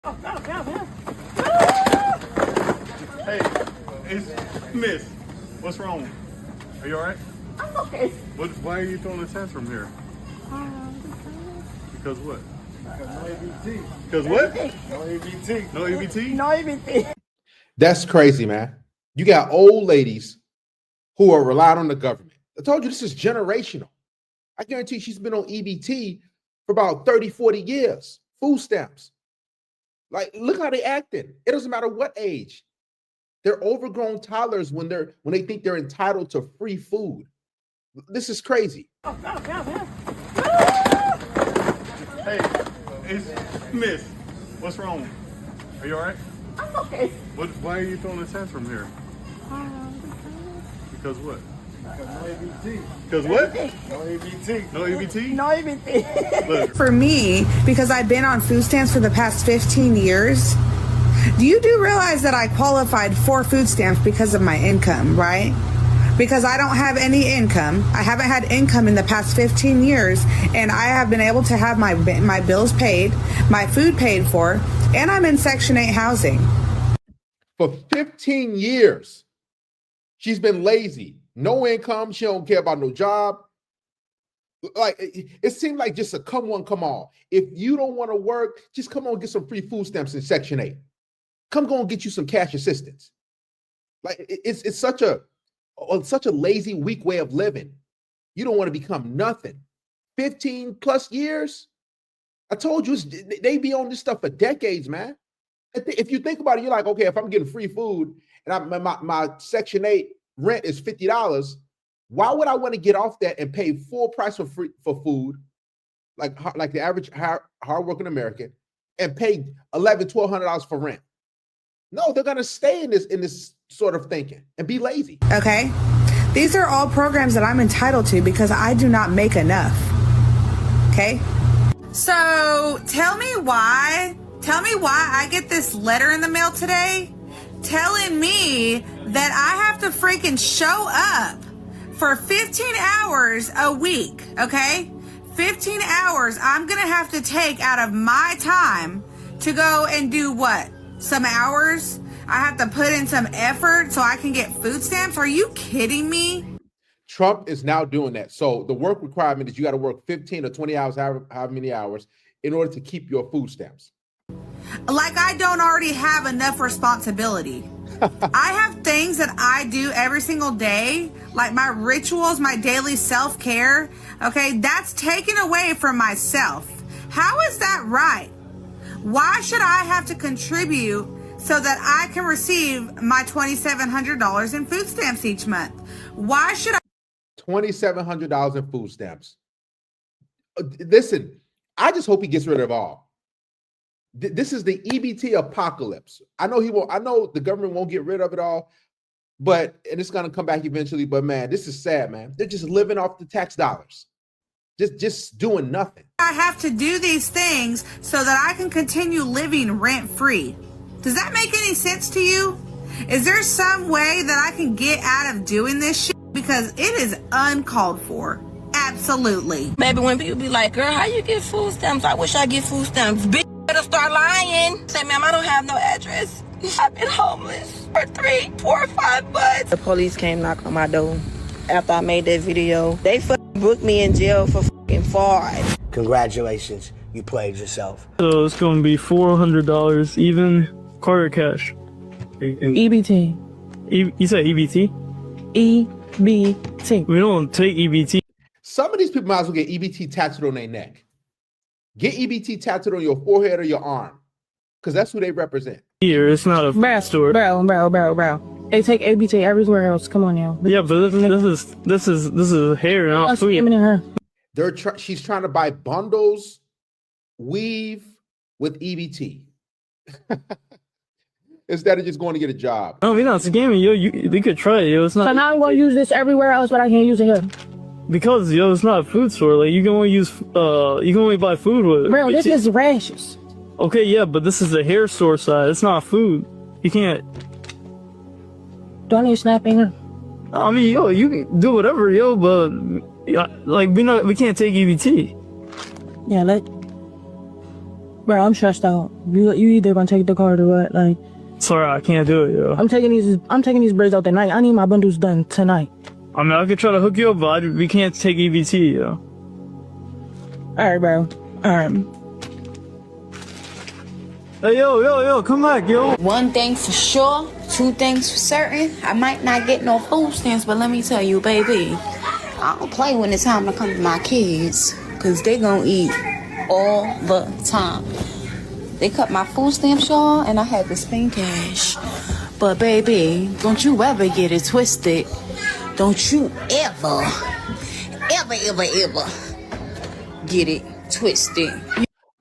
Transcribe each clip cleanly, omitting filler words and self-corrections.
Hey, it's Miss. What's wrong? Are you all right? I'm okay. Why are you throwing a tantrum here? Because what? Because no EBT. Because what? No EBT. No EBT? No EBT. That's crazy, man. You got old ladies who are relying on the government. I told you this is generational. I guarantee she's been on EBT for about 30, 40 years. Food stamps. Like, look how they acting. It doesn't matter what age. They're overgrown toddlers when they think they're entitled to free food. This is crazy. Hey, it's Miss. What's wrong? Are you all right? I'm okay. Why are you throwing a tantrum here? Because what? Because no EBT. Because what? No EBT. No EBT? No EBT. Look, For me, because I've been on food stamps for the past 15 years, do realize that I qualified for food stamps because of my income, right? Because I don't have any income. I haven't had income in the past 15 years, and I have been able to have my bills paid, my food paid for, and I'm in Section 8 housing. For 15 years, she's been lazy. No income. She don't care about no job. Like, it seemed like just a come on, come on. If you don't want to work, just come on, get some free food stamps in Section 8. Come go and get you some cash assistance. Like, it's such a lazy, weak way of living. You don't want to become nothing. 15 plus years. I told you, they be on this stuff for decades, man. If you think about it, you're like, okay, if I'm getting free food and my Section 8 rent is $50, why would I want to get off that and pay full price for food, like the average hardworking American, and pay $1,100-$1,200 for rent? No, they're gonna stay in this sort of thinking and be lazy. Okay? These are all programs that I'm entitled to because I do not make enough. Okay? So tell me why I get this letter in the mail today telling me that I have to freaking show up for 15 hours a week, okay? 15 hours I'm gonna have to take out of my time to go and do what? Some hours? I have to put in some effort so I can get food stamps? Are you kidding me? Trump is now doing that. So the work requirement is you got to work 15 or 20 hours, however many hours, in order to keep your food stamps. Like I don't already have enough responsibility. I have things that I do every single day, like my rituals, my daily self-care. Okay, that's taken away from myself. How is that right? Why should I have to contribute so that I can receive my $2,700 in food stamps each month? Why should I? $2,700 in food stamps. Listen, I just hope he gets rid of it all. This is the EBT apocalypse. I know he won't. I know the government won't get rid of it all, and it's gonna come back eventually. But man, this is sad, man. They're just living off the tax dollars, just doing nothing. I have to do these things so that I can continue living rent-free. Does that make any sense to you? Is there some way that I can get out of doing this shit? Because it is uncalled for. Absolutely. Baby, when people be like, girl, how you get food stamps? I wish I get food stamps. Bitch, better start lying. Say, ma'am, I don't have no address. I've been homeless for 3, 4, 5 months. The police came knock on my door after I made that video. They fucking booked me in jail for fucking fraud. Congratulations, you played yourself. So it's going to be $400 even, card or cash? EBT. You said EBT? EBT. We don't take EBT. Some of these people might as well get EBT tattooed on their neck. Get EBT tattooed on your forehead or your arm, because that's who they represent. Here, it's not a store. Bro. They take EBT everywhere else. Come on now. Yeah, but this is hair, not food. In her. She's trying to buy bundles, weave with EBT. Instead of just going to get a job. No, we're not scamming, yo. They could try it, yo. It's not. So now I'm gonna use this everywhere else, but I can't use it here. Because, yo, it's not a food store. Like, you can only buy food with it. Bro, this is rashes. Okay, yeah, but this is a hair store side. It's not food. You can't. Do I need to snap in here? I mean, yo, you can do whatever, yo, but like we can't take EBT. Yeah, Bro, I'm stressed out. You either gonna take the card or what? Like, Sorry, I can't do it, yo. I'm taking these braids out tonight. I need my bundles done tonight. I mean, I could try to hook you up, but we can't take EBT, yo. All right, bro. All right. Hey, yo, come back, yo. One thing for sure, two things for certain. I might not get no food stamps, but let me tell you, baby, I don't play when it's time to come to my kids, because they gonna eat all the time. They cut my food stamps, y'all, and I had to spend cash. But baby, don't you ever get it twisted. Don't you ever get it twisted.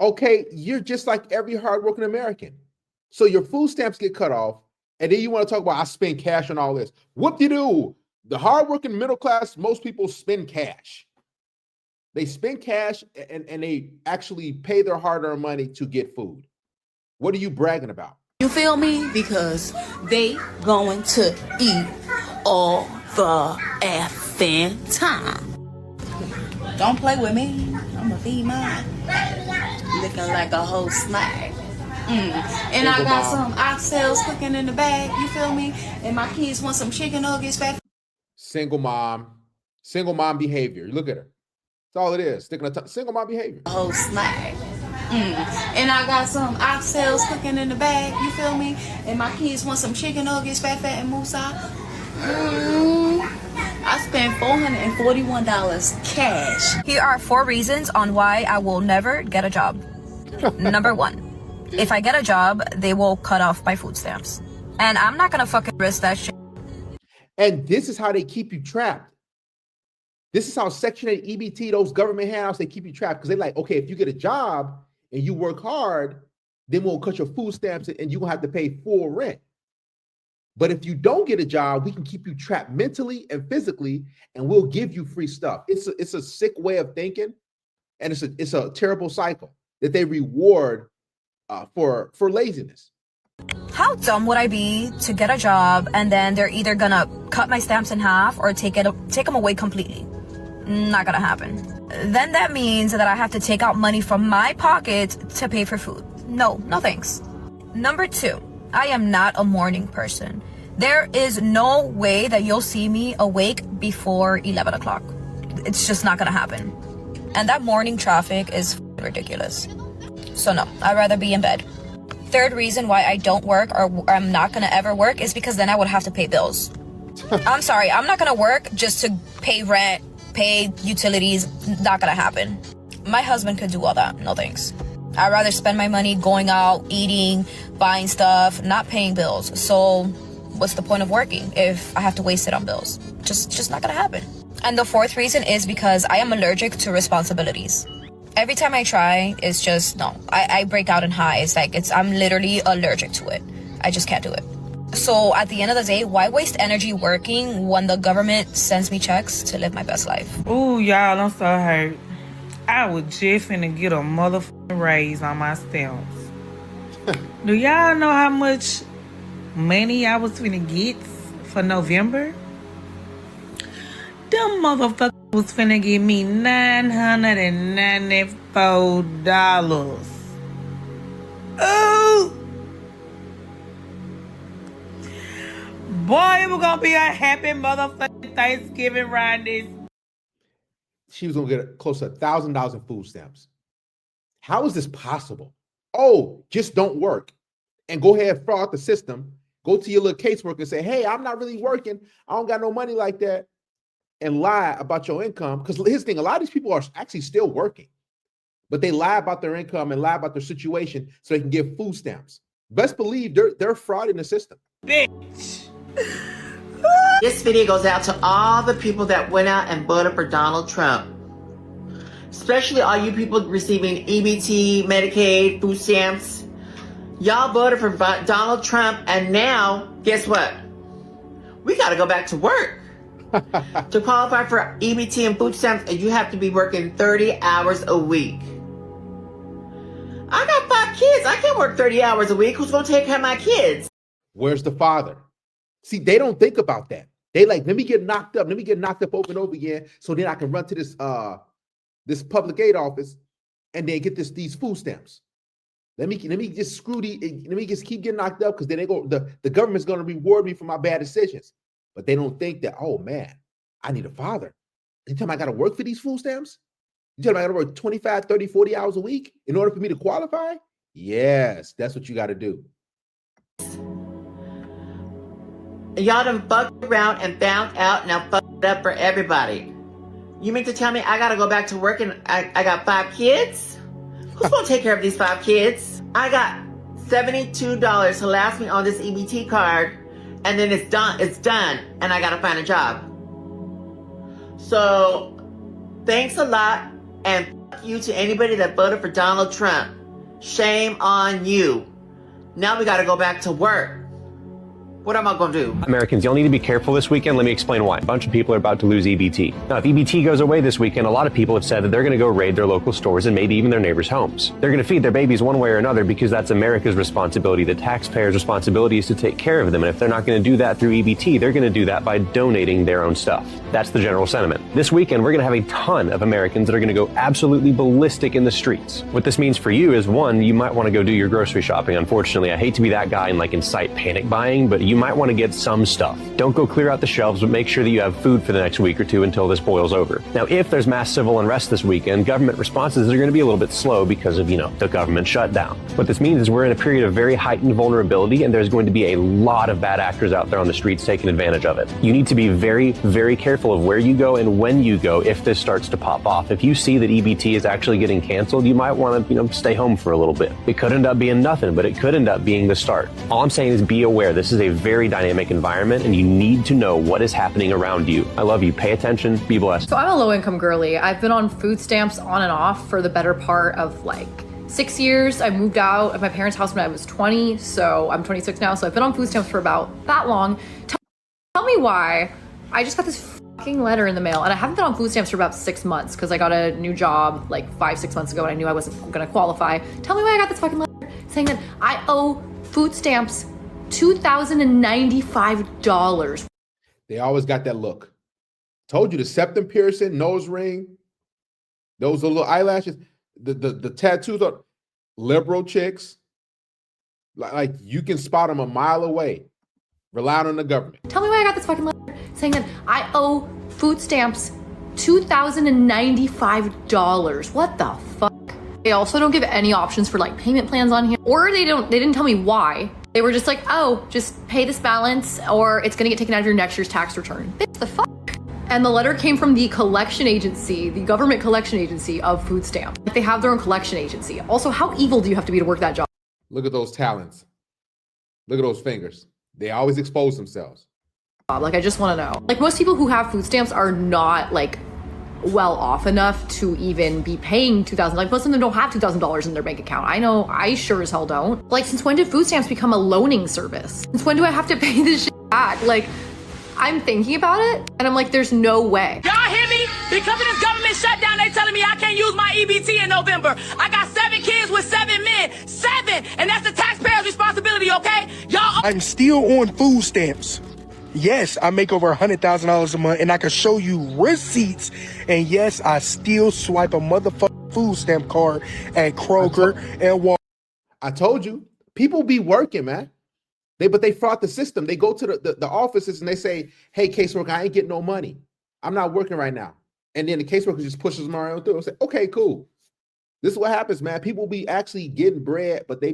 Okay, you're just like every hardworking American. So your food stamps get cut off, and then you want to talk about I spend cash on all this. Whoop-de-doo. The hardworking middle class, most people spend cash. They spend cash and they actually pay their hard-earned money to get food. What are you bragging about? You feel me? Because they going to eat all the effing time. Don't play with me. I'ma feed mine. Looking like a whole snack. And I got some oxtails cooking in the bag. You feel me? And my kids want some chicken nuggets. Single mom behavior. Look at her. That's all it is. Single mom behavior. A whole snack. And I got some oxtails cooking in the bag. You feel me? And my kids want some chicken nuggets, fat and Musa. I spent $441 cash. Here are 4 reasons on why I will never get a job. Number 1, if I get a job, they will cut off my food stamps. And I'm not gonna fucking risk that shit. And this is how they keep you trapped. This is how Section 8 EBT, those government handouts, they keep you trapped. Because they're like, okay, if you get a job and you work hard, then we'll cut your food stamps and you're gonna have to pay full rent. But if you don't get a job, we can keep you trapped mentally and physically, and we'll give you free stuff. It's a sick way of thinking, and it's a terrible cycle that they reward for laziness. How dumb would I be to get a job and then they're either gonna cut my stamps in half or take them away completely? Not gonna happen. Then that means that I have to take out money from my pocket to pay for food. No thanks. Number 2, I am not a morning person. There is no way that you'll see me awake before 11 o'clock. It's just not gonna happen. And that morning traffic is ridiculous. So no, I'd rather be in bed. 3rd reason why I don't work or I'm not gonna ever work is because then I would have to pay bills. I'm sorry, I'm not gonna work just to pay rent, pay utilities. Not gonna happen. My husband could do all that. No thanks. I'd rather spend my money going out, eating, buying stuff, not paying bills. So what's the point of working if I have to waste it on bills? Just not gonna happen. And the 4th reason is because I am allergic to responsibilities. Every time I try, it's just, no. I break out in highs. I'm literally allergic to it. I just can't do it. So at the end of the day, why waste energy working when the government sends me checks to live my best life? Ooh, y'all, I'm so hurt. I was just finna get a motherfucking raise on my stamps. Do y'all know how much money I was finna get for November? Them motherfuckers was finna give me $994. Ooh! Boy, it was gonna be a happy motherfucking Thanksgiving around this. She was gonna get close to $1,000 in food stamps. How is this possible? Oh, just don't work and go ahead and fraud out the system. Go to your little caseworker and say, hey, I'm not really working. I don't got no money like that. And lie about your income. Because here's the thing, a lot of these people are actually still working, but they lie about their income and lie about their situation so they can get food stamps. Best believe they're frauding the system. Bitch. This video goes out to all the people that went out and voted for Donald Trump. Especially all you people receiving EBT, Medicaid, food stamps. Y'all voted for Donald Trump, and now, guess what? We got to go back to work. To qualify for EBT and food stamps, you have to be working 30 hours a week. I got 5 kids. I can't work 30 hours a week. Who's going to take care of my kids? Where's the father? See, they don't think about that. They like, let me get knocked up. Let me get knocked up over and over again so then I can run to this public aid office and then get these food stamps. Let me just screw the. Let me just keep getting knocked up because then the government's going to reward me for my bad decisions. But they don't think that, oh man, I need a father. You tell me I got to work for these food stamps? You tell me I got to work 25, 30, 40 hours a week in order for me to qualify? Yes, that's what you got to do. Y'all done fucked around and found out, now fuck it up for everybody. You mean to tell me I gotta go back to work and I got 5 kids? Who's gonna take care of these 5 kids? I got $72 to last me on this EBT card, and then it's done, and I gotta find a job. So, thanks a lot, and fuck you to anybody that voted for Donald Trump. Shame on you. Now we gotta go back to work. What am I going to do? Americans, you'll need to be careful this weekend. Let me explain why. A bunch of people are about to lose EBT. Now, if EBT goes away this weekend, a lot of people have said that they're going to go raid their local stores and maybe even their neighbors' homes. They're going to feed their babies one way or another because that's America's responsibility. The taxpayers' responsibility is to take care of them. And if they're not going to do that through EBT, they're going to do that by donating their own stuff. That's the general sentiment. This weekend, we're going to have a ton of Americans that are going to go absolutely ballistic in the streets. What this means for you is, one, you might want to go do your grocery shopping. Unfortunately, I hate to be that guy and incite panic buying, but you might want to get some stuff. Don't go clear out the shelves, but make sure that you have food for the next week or two until this boils over. Now, if there's mass civil unrest this weekend, government responses are going to be a little bit slow because of, the government shutdown. What this means is we're in a period of very heightened vulnerability, and there's going to be a lot of bad actors out there on the streets taking advantage of it. You need to be very, very careful of where you go and when you go if this starts to pop off. If you see that EBT is actually getting canceled, you might want to, stay home for a little bit. It could end up being nothing, but it could end up being the start. All I'm saying is be aware. This is a very dynamic environment, and you need to know what is happening around you. I love you. Pay attention. Be blessed. So I'm a low-income girly. I've been on food stamps on and off for the better part of 6 years. I moved out of my parents' house when I was 20, so I'm 26 now, so I've been on food stamps for about that long. Tell me why. I just got this fucking letter in the mail, and I haven't been on food stamps for about 6 months because I got a new job 5-6 months ago and I knew I wasn't gonna qualify. Tell me why I got this fucking letter saying that I owe food stamps $2,095. They always got that look. Told you, the septum piercing, nose ring, those little eyelashes, the tattoos are liberal chicks. You can spot them a mile away. Relying on the government. Tell me why I got this fucking letter saying that I owe food stamps $2,095. What the fuck? They also don't give any options for payment plans on here, or they didn't tell me why. They were just just pay this balance or it's gonna get taken out of your next year's tax return. What the fuck? And the letter came from the collection agency, the government collection agency of food stamps. They have their own collection agency. Also, how evil do you have to be to work that job? Look at those talons. Look at those fingers. They always expose themselves. I just want to know. Most people who have food stamps are not well off enough to even be paying $2,000. Most of them don't have $2,000 in their bank account. I know, I sure as hell don't. Since when did food stamps become a loaning service? Since when do I have to pay this shit back? I'm thinking about it and I'm there's no way. Y'all hear me? Because of this government shutdown, they telling me I can't use my EBT in November. I got 7 kids with 7 men. 7! And that's the taxpayer's responsibility, okay? Y'all. I'm still on food stamps. Yes, I make over $100,000 a month, and I can show you receipts. And yes, I still swipe a motherfucking food stamp card at Kroger and Walmart. I told you, people be working, man. But they fraud the system. They go to the offices and they say, hey, caseworker, I ain't getting no money. I'm not working right now. And then the caseworker just pushes them around through and say, okay, cool. This is what happens, man. People be actually getting bread, but they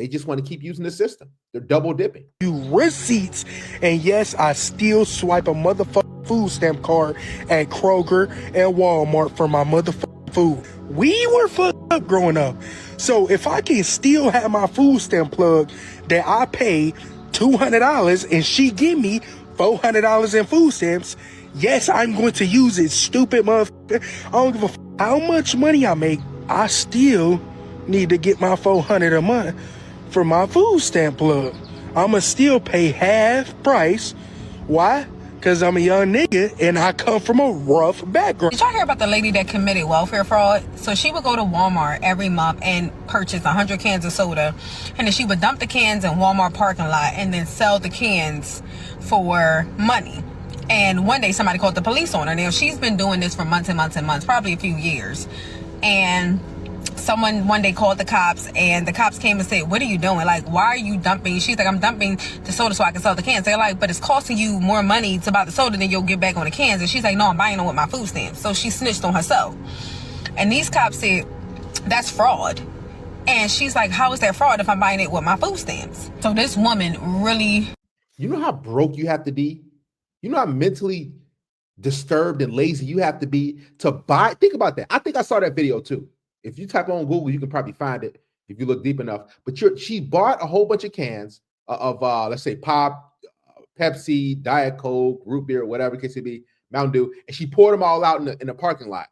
just want to keep using the system. They're double dipping. You receipts, and yes, I still swipe a motherfucking food stamp card at Kroger and Walmart for my motherfucking food. We were fucked up growing up. So if I can still have my food stamp plug that I pay $200 and she give me $400 in food stamps, yes, I'm going to use it, stupid motherfucker. I don't give a how much money I make. I still need to get my $400 a month for my food stamp plug. I'ma still pay half price. Why? Because I'm a young nigga and I come from a rough background. Did y'all hear about the lady that committed welfare fraud? So she would go to Walmart every month and purchase 100 cans of soda, and then she would dump the cans in Walmart parking lot and then sell the cans for money. And one day somebody called the police on her. Now she's been doing this for months and months and months, probably a few years. And someone one day called the cops, and the cops came and said, what are you doing? Like, why are you dumping? She's like, I'm dumping the soda so I can sell the cans. They're like, but it's costing you more money to buy the soda than you'll get back on the cans. And she's like, no, I'm buying them with my food stamps. So she snitched on herself. And these cops said, that's fraud. And she's like, how is that fraud if I'm buying it with my food stamps? So this woman really... You know how broke you have to be? You know how mentally disturbed and lazy you have to be to buy? Think about that. I think I saw that video too. If you type on Google, you can probably find it if you look deep enough. But she bought a whole bunch of cans of let's say pop, Pepsi, Diet Coke, root beer, whatever the case may be, Mountain Dew, and she poured them all out in the parking lot.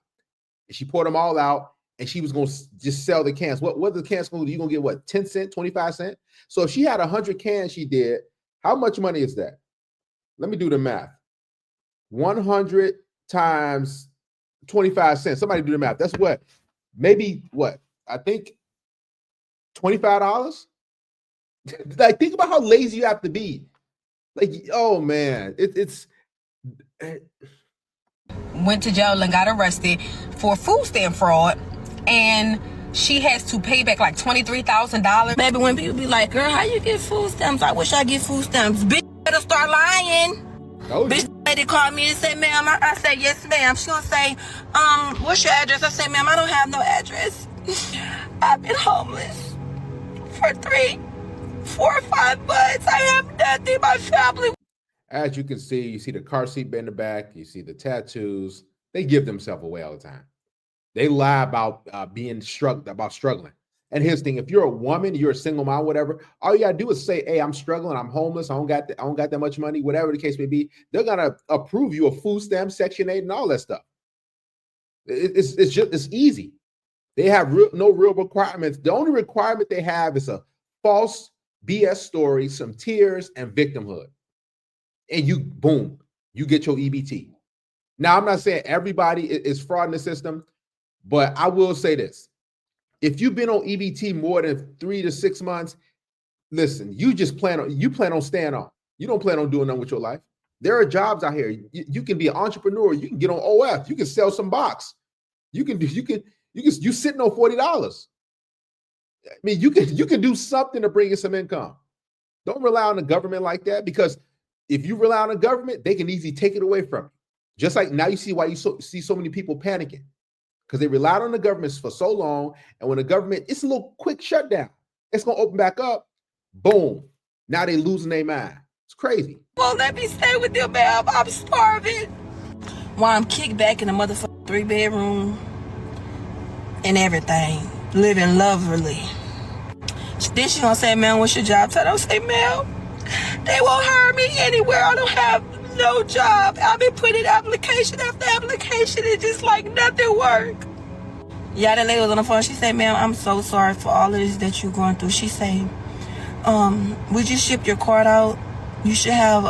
And she poured them all out, and she was going to just sell the cans. What the cans going to do? You're going to get what, 10 cents, 25 cents? So if she had 100 cans she did, how much money is that? Let me do the math. 100 times 25 cents. Somebody do the math. That's what? Maybe what? I think $25? Like, think about how lazy you have to be. Like, oh man, it's went to jail and got arrested for food stamp fraud, and she has to pay back like $23,000. Baby, when people be like, girl, how you get food stamps? I wish I get food stamps. Bitch, better start lying. Bitch, lady called me and said, ma'am, I said, yes, ma'am. She gonna say, what's your address? I said, ma'am, I don't have no address. I've been homeless for 3, 4, or 5 months. I have nothing. My family. As you can see, you see the car seat in the back, you see the tattoos. They give themselves away all the time. They lie about struggling. And here's the thing: if you're a woman, you're a single mom, whatever, all you gotta do is say, "Hey, I'm struggling. I'm homeless. I don't got that much money." Whatever the case may be, they're gonna approve you of food stamps, Section 8, and all that stuff. It's easy. They have no real requirements. The only requirement they have is a false BS story, some tears, and victimhood. And you get your EBT. Now, I'm not saying everybody is fraud in the system, but I will say this. If you've been on EBT more than 3 to 6 months, listen, you plan on staying on. You don't plan on doing nothing with your life. There are jobs out here. You can be an entrepreneur. You can get on OF. You can sell some box. You sitting on $40. I mean, you can do something to bring in some income. Don't rely on the government like that, because if you rely on the government, they can easily take it away from you. Just like now you see why you see so many people panicking, because they relied on the government for so long. And when the government, it's a little quick shutdown. It's going to open back up. Boom. Now they losing their mind. It's crazy. Well, let me stay with you, ma'am. I'm starving. While I'm kicked back in a motherfucking 3-bedroom and everything, living lovely. Then she gonna say, ma'am, what's your job title? I say, ma'am, they won't hire me anywhere. I don't have no job. I've been putting application after application. It's just like nothing work. Yeah, that lady was on the phone. She said, ma'am, I'm so sorry for all of this that you're going through. She said, we just shipped your card out. You should have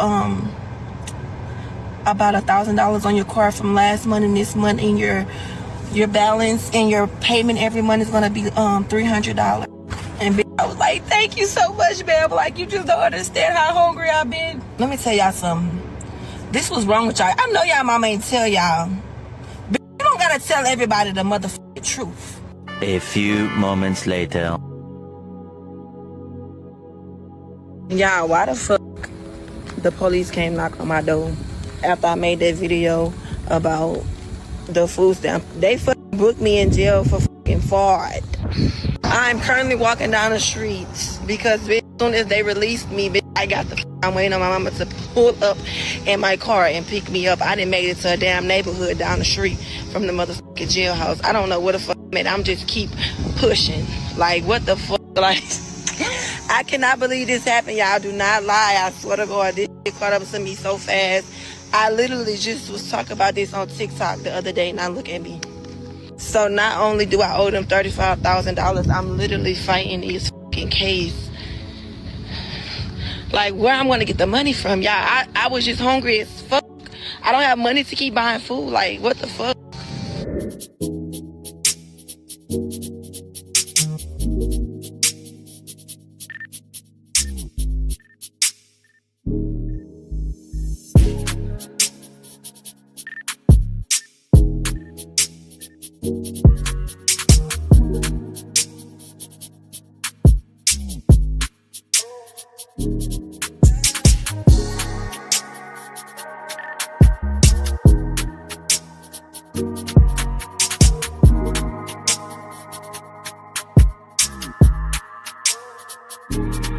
about $1,000 on your card from last month and this month, and your balance and your payment every month is gonna be $300. And I was like, thank you so much, ma'am. Like, you just don't understand how hungry I've been. Let me tell y'all something. This was wrong with y'all. I know y'all mama ain't tell y'all. But you don't gotta tell everybody the motherfucking truth. A few moments later. Y'all, why the fuck the police came knock on my door after I made that video about the food stamp? They fucking booked me in jail for fucking fraud. I'm currently walking down the streets because as soon as they released me, I got I'm waiting on my mama to pull up in my car and pick me up. I didn't make it to a damn neighborhood down the street from the motherfucking jailhouse. I don't know what the fuck, man. I'm just keep pushing. Like, what the fuck? Like, I cannot believe this happened, y'all. Do not lie. I swear to God, this shit caught up to me so fast. I literally just was talking about this on TikTok the other day. Now look at me. So not only do I owe them $35,000, I'm literally fighting this fucking case. Like, where I'm gonna get the money from, y'all? I was just hungry as fuck. I don't have money to keep buying food. Like, what the fuck? Bye.